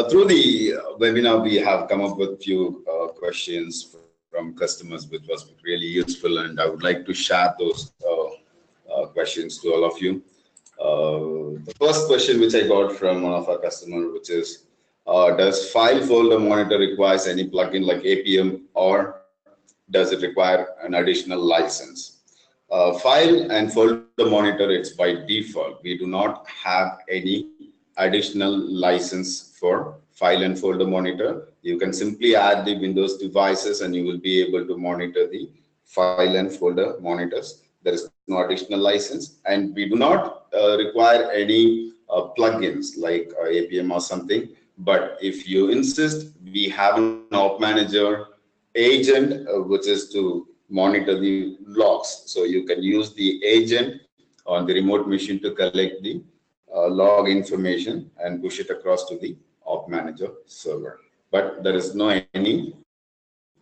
through the webinar, we have come up with few questions from customers, which was really useful, and I would like to share those questions to all of you. The first question which I got from one of our customer, which is, does file folder monitor requires any plugin like APM, or does it require an additional license? File and folder monitor, it's by default. We do not have any additional license for file and folder monitor. You can simply add the Windows devices and you will be able to monitor the file and folder monitors. There is no additional license, and we do not require any plugins like APM or something. But if you insist, we have an OpManager agent, which is to monitor the logs. So you can use the agent on the remote machine to collect the log information and push it across to the OpManager server. But there is no any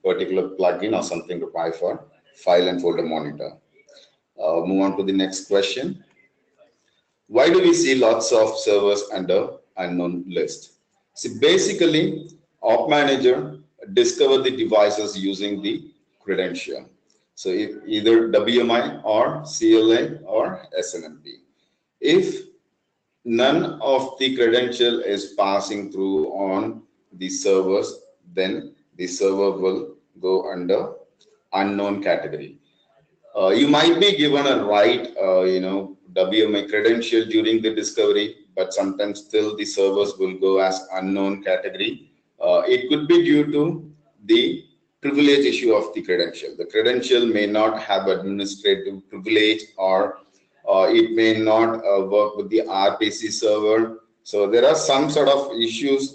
particular plugin or something required for file and folder monitor. Move on to the next question. Why do we see lots of servers under unknown list? See, basically, OpManager discover the devices using the credential. So if either WMI or CLA or SNMP. If none of the credential is passing through on the servers, then the server will go under unknown category. You might be given a right, WMI credential during the discovery, but sometimes still the servers will go as unknown category. It could be due to the privilege issue of the credential. The credential may not have administrative privilege, or it may not work with the RPC server. So there are some sort of issues,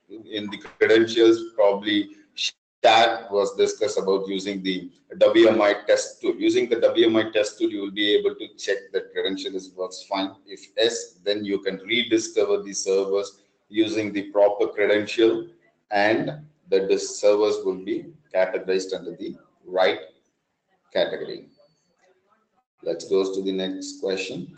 in the credentials. Probably chat was discussed about using the WMI test tool. Using the WMI test tool, you will be able to check that credential works fine. If yes, then you can rediscover the servers using the proper credential, and the servers will be categorized under the right category. Let's go to the next question.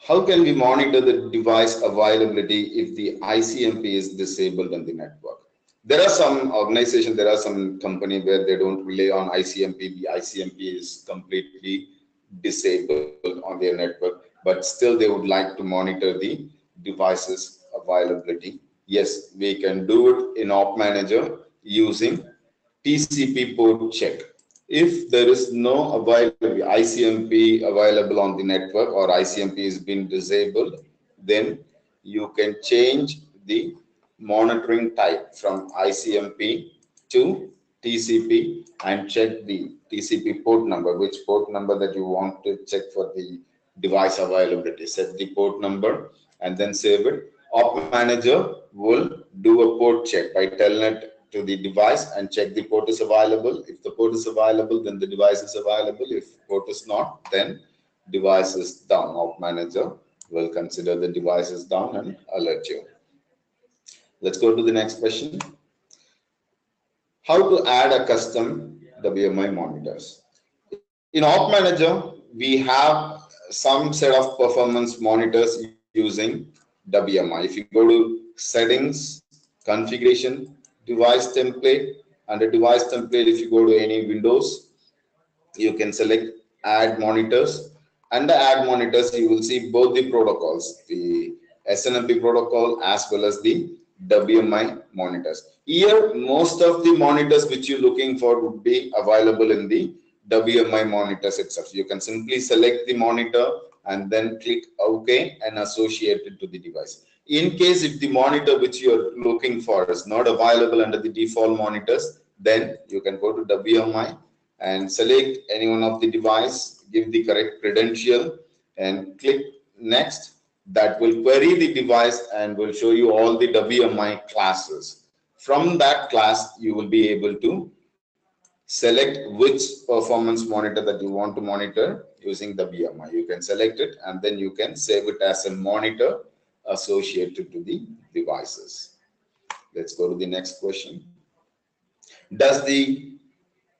How can we monitor the device availability if the ICMP is disabled on the network? There are some organizations, there are some companies where they don't rely on ICMP. The ICMP is completely disabled on their network, but still they would like to monitor the devices availability. Yes, we can do it in OpManager using TCP port check. If there is no ICMP available on the network, or ICMP is being disabled, then you can change the monitoring type from ICMP to TCP and check the TCP port number, which port number that you want to check for the device availability. Set the port number and then save it. OpManager will do a port check by telling it to the device and check the port is available. If the port is available, then the device is available. If port is not, then device is down. OpManager will consider the device is down and alert you. Let's go to the next question. How to add a custom WMI monitors? In OpManager, we have some set of performance monitors using WMI. If you go to settings, configuration, device template, under device template, if you go to any Windows, you can select add monitors. Under add monitors, you will see both the protocols, the SNMP protocol as well as the WMI monitors. Here, most of the monitors which you're looking for would be available in the WMI monitors itself. You can simply select the monitor and then click OK and associate it to the device. In case if the monitor which you're looking for is not available under the default monitors, then you can go to WMI and select any one of the device, give the correct credential and click next. That will query the device and will show you all the WMI classes. From that class, you will be able to select which performance monitor that you want to monitor using WMI. You can select it and then you can save it as a monitor associated to the devices. Let's go to the next question. Does the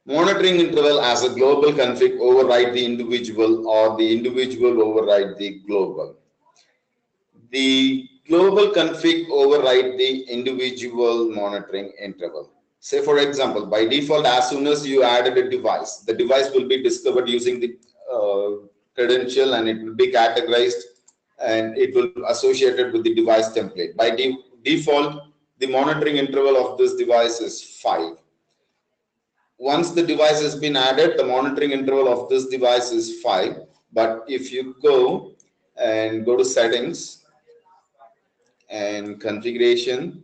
monitoring interval as a global config override the individual, or the individual override the global? The global config override the individual monitoring interval. Say for example, by default, as soon as you added a device, the device will be discovered using the credential, and it will be categorized, and it will be associated with the device template. By default, the monitoring interval of this device is 5. Once the device has been added, the monitoring interval of this device is 5. But if you go to settings and configuration,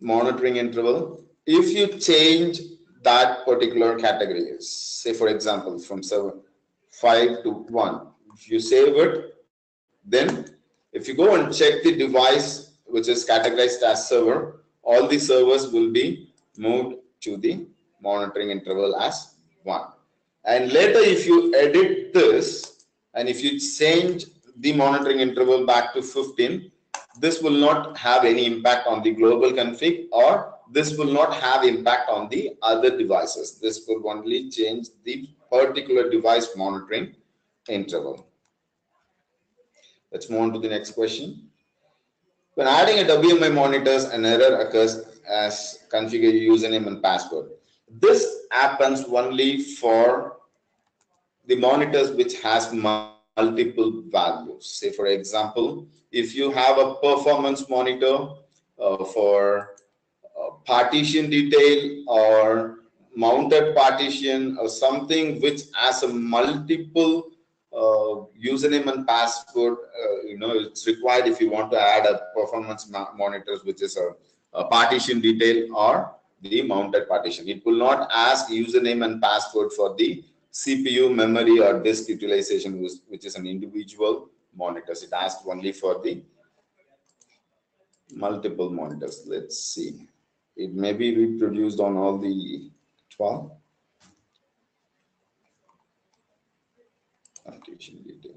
monitoring interval, if you change that particular category, say for example from 5 to 1, if you save it, then if you go and check the device which is categorized as server, all the servers will be moved to the monitoring interval as 1. And later if you edit this and if you change the monitoring interval back to 15, this will not have any impact on the global config, or this will not have impact on the other devices. This will only change the particular device monitoring interval. Let's move on to the next question. When adding a WMI monitors, an error occurs as configure username and password. This happens only for the monitors which has multiple values. Say for example, if you have a performance monitor for partition detail or mounted partition or something which has a multiple username and password, it's required if you want to add a performance monitors which is a partition detail or the mounted partition. It will not ask username and password for the CPU, memory or disk utilization, which is an individual monitors. It asks only for the multiple monitors. Let's see. It may be reproduced on all the 12. Partition detail.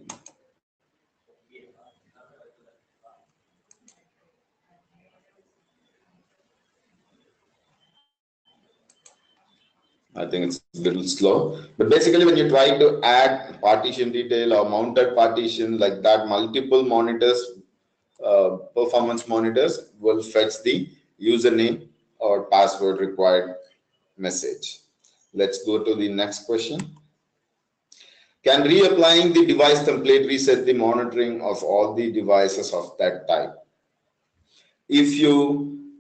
I think it's a little slow, but basically when you try to add partition detail or mounted partition like that, multiple monitors, performance monitors will fetch the username or password required message. Let's go to the next question. Can reapplying the device template reset the monitoring of all the devices of that type? If you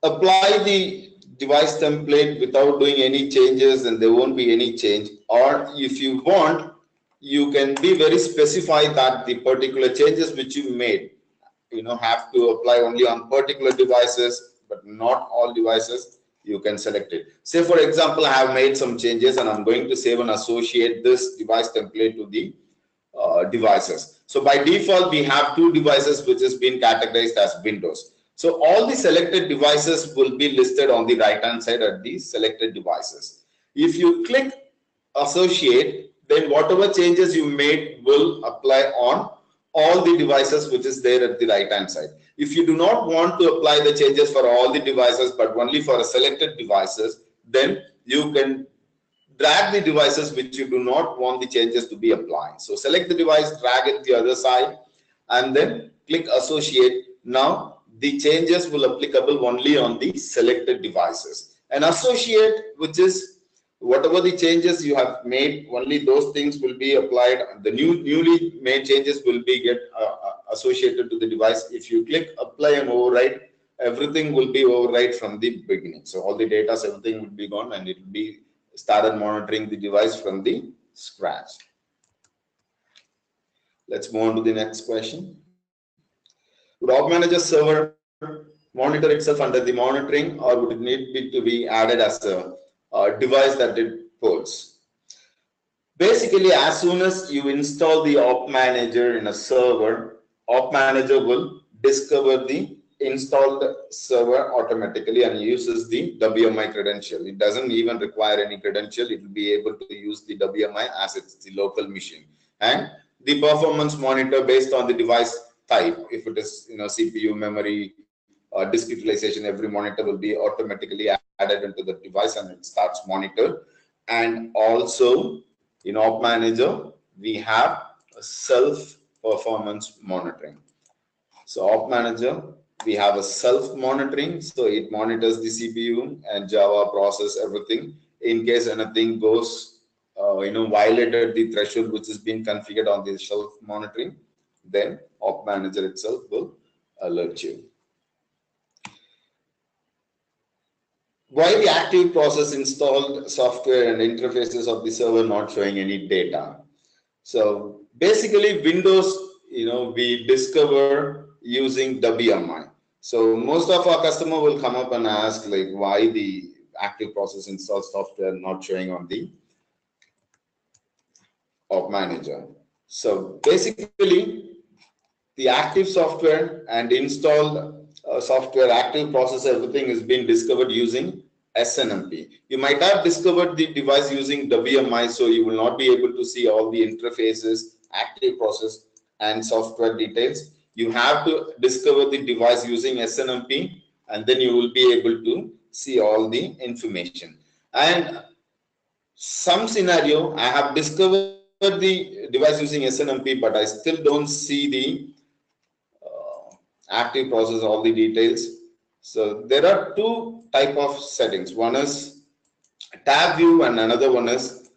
apply the device template without doing any changes, then there won't be any change. Or if you want, you can be very specified that the particular changes which you made, have to apply only on particular devices, but not all devices. You can select it. Say for example, I have made some changes and I'm going to save and associate this device template to the devices. So by default, we have 2 devices which has been categorized as Windows. So all the selected devices will be listed on the right hand side at the selected devices. If you click associate, then whatever changes you made will apply on all the devices which is there at the right hand side. If you do not want to apply the changes for all the devices but only for selected devices, then you can drag the devices which you do not want the changes to be applied. So select the device, drag it to the other side, and then click associate. Now the changes will applicable only on the selected devices. And associate, which is whatever the changes you have made, only those things will be applied. The newly made changes will be get associated to the device. If you click apply and override, everything will be override from the beginning. So all the data, everything will be gone, and it will be started monitoring the device from the scratch. Let's move on to the next question. Would OpManager server monitor itself under the monitoring, or would it need to be added as a device that it pulls? Basically, as soon as you install the OpManager in a server, OpManager will discover the installed server automatically and uses the WMI credential. It doesn't even require any credential. It will be able to use the WMI as it's the local machine. And the performance monitor based on the device type, if it is CPU, memory, disk utilization, every monitor will be automatically added into the device and it starts monitor. And also in OpManager, we have a self-performance monitoring. So OpManager, we have a self-monitoring, so it monitors the CPU and Java process, everything. In case anything goes violated the threshold which has been configured on the shelf monitoring, then OpManager itself will alert you. Why the active process installed software and interfaces of the server not showing any data? So basically Windows, we discover using WMI. So most of our customer will come up and ask like why the active process installed software not showing on the OpManager. So basically the active software and installed software, active process, everything is being discovered using SNMP. You might have discovered the device using WMI, so you will not be able to see all the interfaces, active process, and software details. You have to discover the device using SNMP, and then you will be able to see all the information. And some scenario, I have discovered the device using SNMP, but I still don't see the active process, all the details. So there are two type of settings. One is tab view and another one is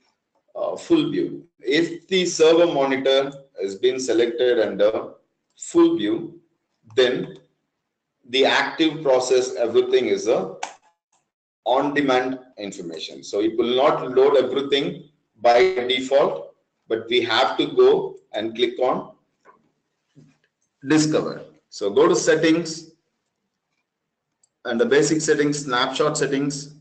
full view. If the server monitor has been selected under full view, then the active process, everything is a on-demand information. So it will not load everything by default, but we have to go and click on discover. So go to settings, and the basic settings, snapshot settings,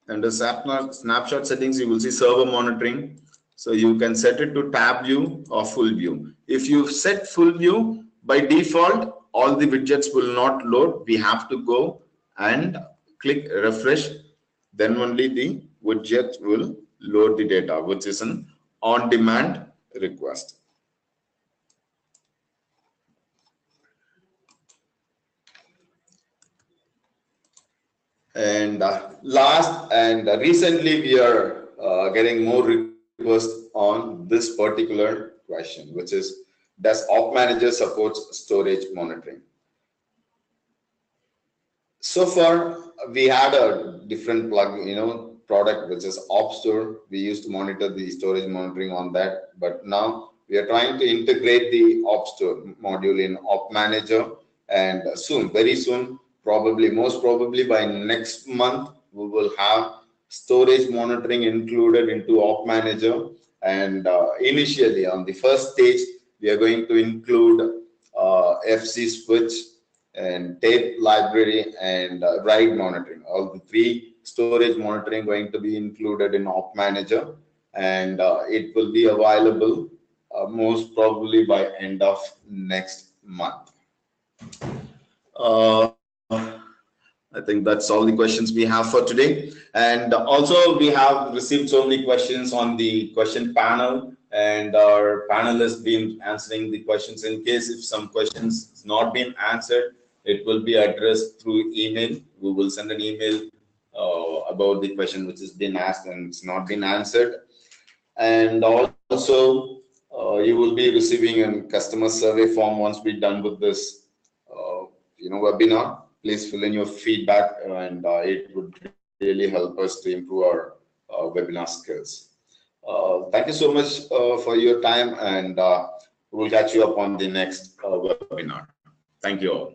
and the snapshot settings, you will see server monitoring. So you can set it to tab view or full view. If you set full view, by default all the widgets will not load. We have to go and click refresh, then only the widget will load the data, which is an on-demand request. And last and recently we are getting more requests on this particular question, which is, does OpManager supports storage monitoring? So far we had a different product, which is OpStore. We used to monitor the storage monitoring on that, but now we are trying to integrate the OpStore module in OpManager, and soon, very soon, most probably by next month, we will have storage monitoring included into OpManager. And initially, on the first stage, we are going to include FC switch and tape library and write monitoring. All the three storage monitoring going to be included in OpManager, and it will be available most probably by end of next month. I think that's all the questions we have for today. And also we have received so many questions on the question panel, and our panelists been answering the questions. In case if some questions has not been answered, it will be addressed through email. We will send an email about the question which has been asked and it's not been answered. And also you will be receiving a customer survey form once we're done with this webinar. Please fill in your feedback, and it would really help us to improve our webinar skills. Thank you so much for your time, and we'll catch you up on the next webinar. Thank you all.